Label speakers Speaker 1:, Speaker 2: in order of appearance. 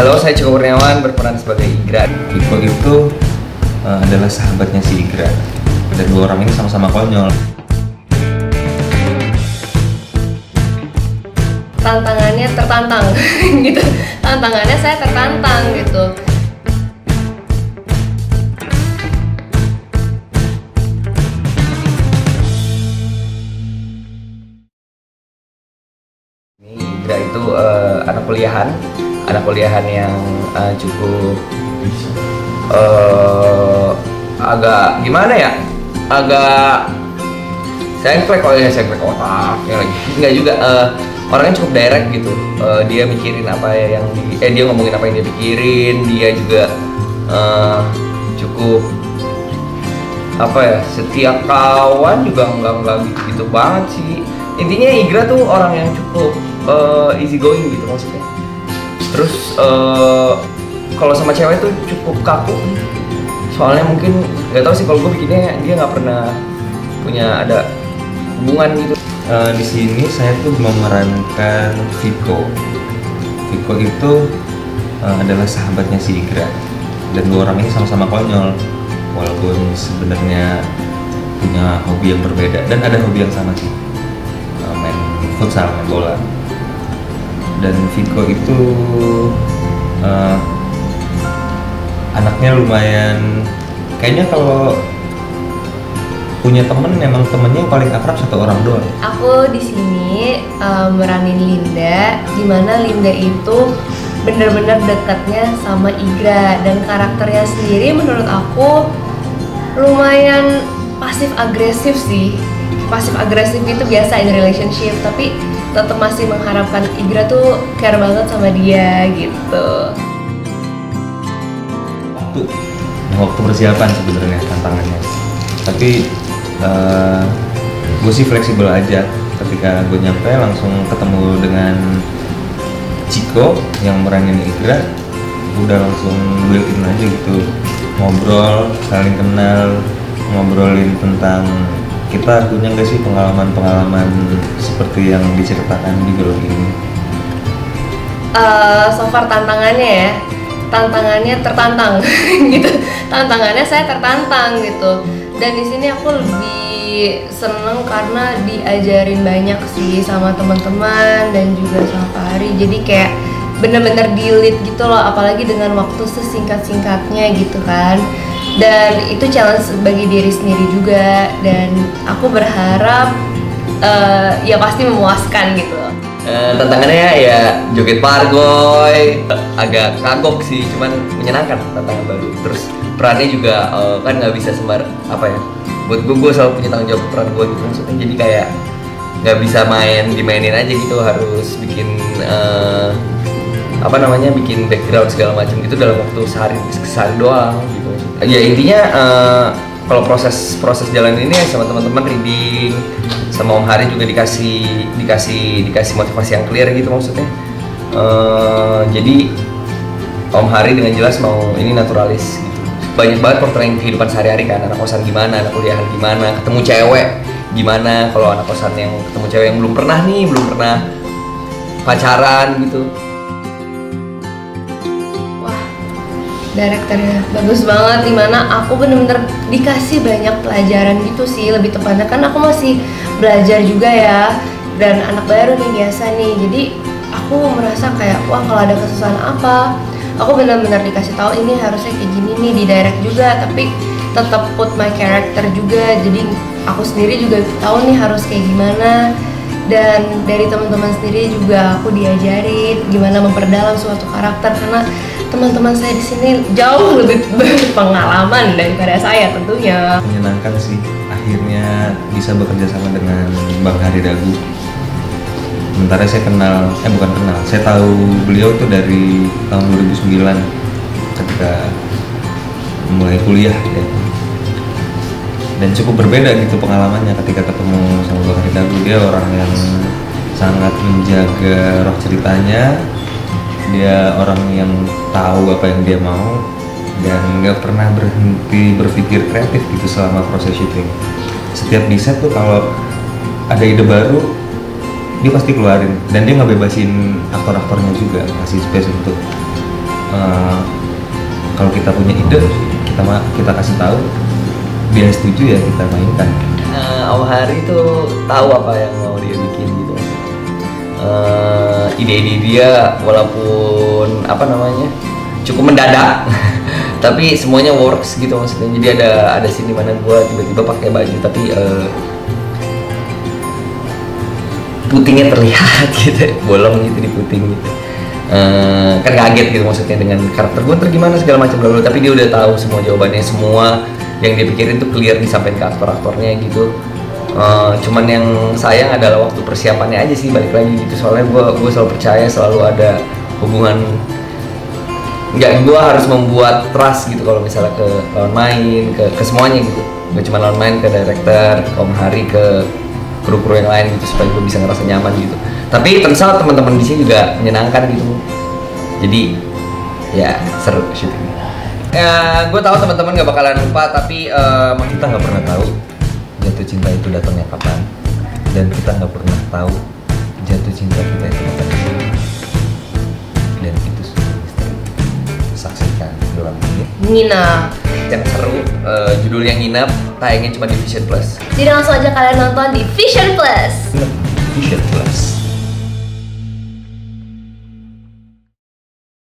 Speaker 1: Halo, saya Ciko Kurniawan berperan sebagai Igra.
Speaker 2: Iko itu adalah sahabatnya si Igra. Dan dua orang ini sama-sama konyol.
Speaker 3: Tantangannya tertantang gitu. Tantangannya saya tertantang gitu.
Speaker 1: Ini Igra itu anak kuliahan yang cukup agak gimana ya, agak sengklek otaknya lagi. Enggak juga, orangnya cukup direct gitu. Dia mikirin apa yang dia ngomongin apa yang dia pikirin. Dia juga cukup apa ya, setiap kawan juga enggak gitu banget sih. Intinya Igra tuh orang yang cukup easy going gitu maksudnya. Terus kalau sama cewek tuh cukup kaku. Soalnya mungkin nggak tahu sih, kalau gue bikinnya dia nggak pernah punya ada hubungan gitu.
Speaker 2: Di sini saya tuh memerankan Viko. Viko itu adalah sahabatnya si Igra. Dan dua orang ini sama-sama konyol. Walaupun sebenarnya punya hobi yang berbeda dan ada hobi yang sama sih. Main futsal, main bola. Dan Viko itu anaknya lumayan, kayaknya kalau punya temen emang temennya yang paling akrab satu orang doang.
Speaker 3: Aku di sini meranin Linda, dimana Linda itu bener-bener dekatnya sama Igra, dan karakternya sendiri menurut aku lumayan pasif agresif sih. Pasif agresif itu biasa in relationship, tapi tetap masih mengharapkan Igra tuh care banget sama dia gitu.
Speaker 2: Waktu persiapan sebenarnya tantangannya, tapi gue sih fleksibel aja. Ketika gue nyampe langsung ketemu dengan Ciko yang meranin Igra, udah langsung build in aja gitu, ngobrol, saling kenal, ngobrolin tentang kita punya nggak sih pengalaman-pengalaman seperti yang diceritakan di film ini.
Speaker 3: So far tantangannya tertantang gitu. Tantangannya saya tertantang gitu. Dan di sini aku lebih seneng karena diajarin banyak sih sama teman-teman dan juga sama Pak Ari. Jadi kayak bener-bener di-lead gitu loh, apalagi dengan waktu sesingkat-singkatnya gitu kan. Dan itu challenge bagi diri sendiri juga, dan aku berharap ya pasti memuaskan gitu.
Speaker 1: Tantangannya ya joget pargoy, agak kagok sih, cuman menyenangkan, tantangan baru. Terus perannya juga kan nggak bisa sembar apa ya. Buat gue selalu punya tanggung jawab peran gue gitu maksudnya. Jadi kayak nggak bisa dimainin aja gitu, harus bikin bikin background segala macam gitu dalam waktu sehari doang gitu. Ya intinya kalau proses jalan ini sama teman-teman reading, sama Om Hari juga dikasih motivasi yang clear gitu maksudnya. Jadi Om Hari dengan jelas mau ini naturalis gitu. Banyak banget portraying kehidupan sehari-hari kan, anak kosan gimana, anak kuliahan gimana, ketemu cewek gimana. Kalau anak kosan yang ketemu cewek yang belum pernah pacaran gitu.
Speaker 3: Direkturnya bagus banget, dimana aku bener-bener dikasih banyak pelajaran gitu sih. Lebih tepatnya kan aku masih belajar juga ya, dan anak baru nih biasa nih. Jadi aku merasa kayak wah, kalau ada kesusahan apa, aku benar-benar dikasih tahu ini harusnya kayak gini nih, di direct juga, tapi tetap put my character juga. Jadi aku sendiri juga tahu nih harus kayak gimana. Dan dari teman-teman sendiri juga aku diajarin gimana memperdalam suatu karakter, karena teman-teman saya di sini jauh lebih berpengalaman daripada saya tentunya.
Speaker 2: Menyenangkan sih, akhirnya bisa bekerja sama dengan Bang Hari Dagu. Sementara saya saya tahu beliau tuh dari tahun 2009 ketika mulai kuliah ya. Dan cukup berbeda gitu pengalamannya ketika ketemu sama Bang Hari Dagu. Dia orang yang sangat menjaga roh ceritanya. Dia orang yang tahu apa yang dia mau dan nggak pernah berhenti berpikir kreatif gitu selama proses syuting. Setiap di set tuh kalau ada ide baru, dia pasti keluarin, dan dia nggak bebasin aktor-aktornya juga, kasih space untuk kalau kita punya ide kita kasih tahu, dia setuju ya kita mainkan.
Speaker 1: Om Hari tuh tahu apa yang mau dia bikin gitu. Ide-ide dia walaupun cukup mendadak tapi semuanya works gitu maksudnya. Jadi ada scene dimana gue tiba-tiba pakai baju tapi putingnya terlihat gitu, bolong gitu di puting gitu. Kan kaget gitu maksudnya dengan karakter gue gimana segala macam dulu, tapi dia udah tahu semua jawabannya, semua yang dia pikirin tuh clear disampaikan ke aktor-aktornya gitu. Cuman yang sayang adalah waktu persiapannya aja sih, balik lagi gitu. Soalnya gue selalu percaya selalu ada hubungan, gue harus membuat trust gitu kalau misalnya ke lawan main, ke semuanya gitu, gak cuma lawan main, ke director, ke Om Hari, ke kru-kru yang lain gitu, supaya gue bisa ngerasa nyaman gitu. Tapi tentu teman-teman di sini juga menyenangkan gitu, jadi ya seru syuting. Ya, gue tahu teman-teman gak bakalan lupa, tapi
Speaker 2: Kita nggak pernah tahu jatuh cinta itu datangnya kapan, dan kita nggak pernah tahu jatuh cinta kita itu kapan. Dan itu sudah misteri. Saksikan dalam ini.
Speaker 3: Nginap.
Speaker 1: yang seru, judulnya Nginap, tayangnya cuma di Vision Plus.
Speaker 3: Jadi langsung aja kalian nonton di Vision Plus.
Speaker 2: Vision Plus.